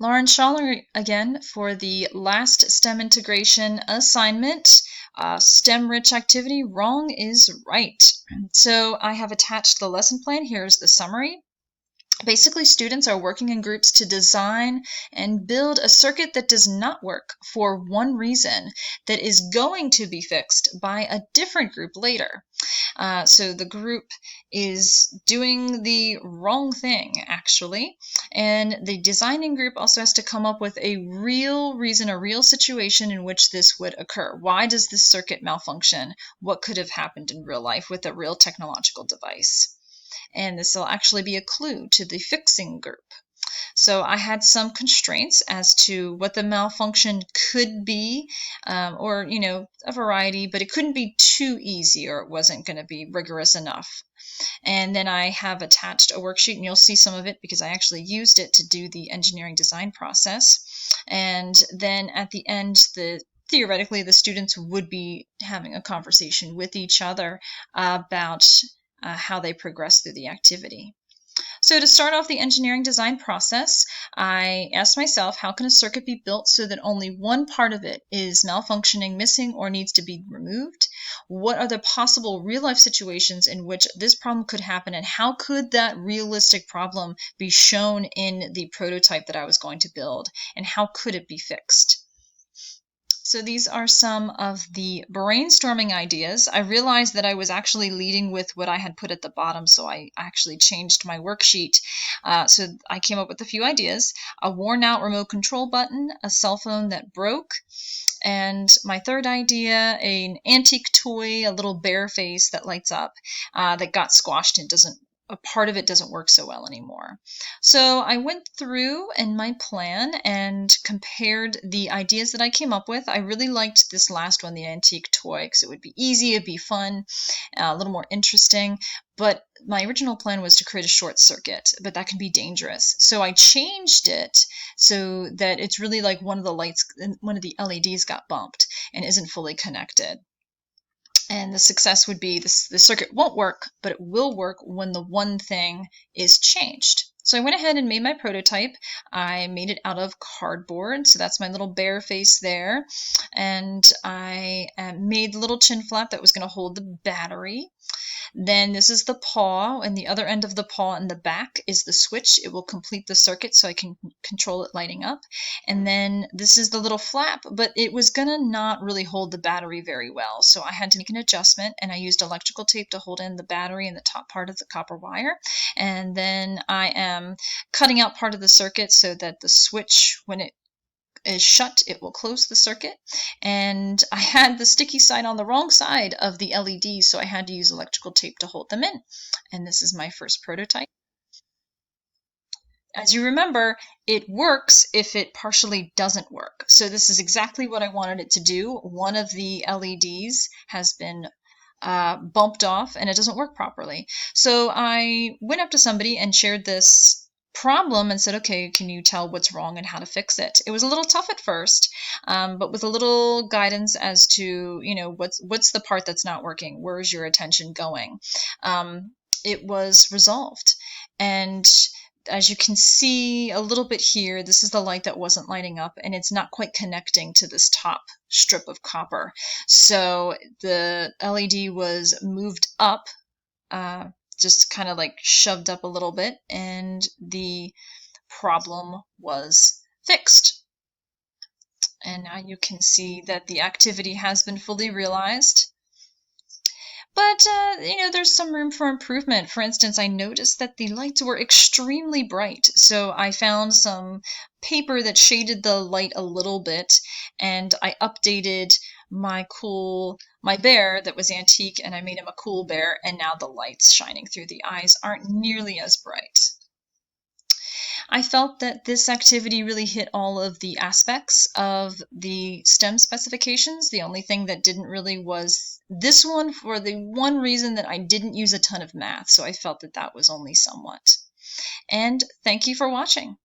Lauren Schaller again for the last STEM integration assignment. STEM-rich activity, wrong is right. So I have attached the lesson plan. Here's the summary. Basically, students are working in groups to design and build a circuit that does not work for one reason that is going to be fixed by a different group later. So the group is doing the wrong thing, actually. And the designing group also has to come up with a real reason, a real situation in which this would occur. Why does this circuit malfunction? What could have happened in real life with a real technological device? And this will actually be a clue to the fixing group. So I had some constraints as to what the malfunction could be, or, a variety, but it couldn't be too easy or it wasn't going to be rigorous enough. And then I have attached a worksheet, and you'll see some of it because I actually used it to do the engineering design process. And then at the end, theoretically, the students would be having a conversation with each other about how they progress through the activity. So to start off the engineering design process, I asked myself, how can a circuit be built so that only one part of it is malfunctioning, missing, or needs to be removed? What are the possible real-life situations in which this problem could happen, and how could that realistic problem be shown in the prototype that I was going to build, and how could it be fixed? So these are some of the brainstorming ideas. I realized that I was actually leading with what I had put at the bottom, so I actually changed my worksheet. So I came up with a few ideas: a worn out remote control button, a cell phone that broke, and my third idea, an antique toy, a little bear face that lights up, that got squashed and a part of it doesn't work so well anymore. So I went through in my plan and compared the ideas that I came up with. I really liked this last one, the antique toy, because it would be easy, it'd be fun, a little more interesting. But my original plan was to create a short circuit, but that can be dangerous. So I changed it so that it's really like one of the lights, one of the LEDs got bumped and isn't fully connected. And the success would be the circuit won't work, but it will work when the one thing is changed. So I went ahead and made my prototype. I made it out of cardboard, so that's my little bear face there. And I made the little chin flap that was going to hold the battery. Then this is the paw, and the other end of the paw in the back is the switch. It will complete the circuit so I can control it lighting up. And then this is the little flap, but it was gonna not really hold the battery very well. So I had to make an adjustment, and I used electrical tape to hold in the battery and the top part of the copper wire. And then I am cutting out part of the circuit so that the switch, when it is shut, it will close the circuit. And I had the sticky side on the wrong side of the LEDs, so I had to use electrical tape to hold them in. And this is my first prototype. As you remember, it works if it partially doesn't work. So this is exactly what I wanted it to do. One of the LEDs has been bumped off and it doesn't work properly. So I went up to somebody and shared this problem and said, okay, can you tell what's wrong and how to fix it? It was a little tough at first, but with a little guidance as to, what's the part that's not working? Where's your attention going? It was resolved. And as you can see a little bit here, this is the light that wasn't lighting up, and it's not quite connecting to this top strip of copper. So the LED was moved up, just kind of like shoved up a little bit, and the problem was fixed. And now you can see that the activity has been fully realized. But, there's some room for improvement. For instance, I noticed that the lights were extremely bright, so I found some paper that shaded the light a little bit, and I updated my bear that was antique, and I made him a cool bear, and now the lights shining through the eyes aren't nearly as bright. I felt that this activity really hit all of the aspects of the STEM specifications. The only thing that didn't really was this one, for the one reason that I didn't use a ton of math, so I felt that that was only somewhat. And thank you for watching.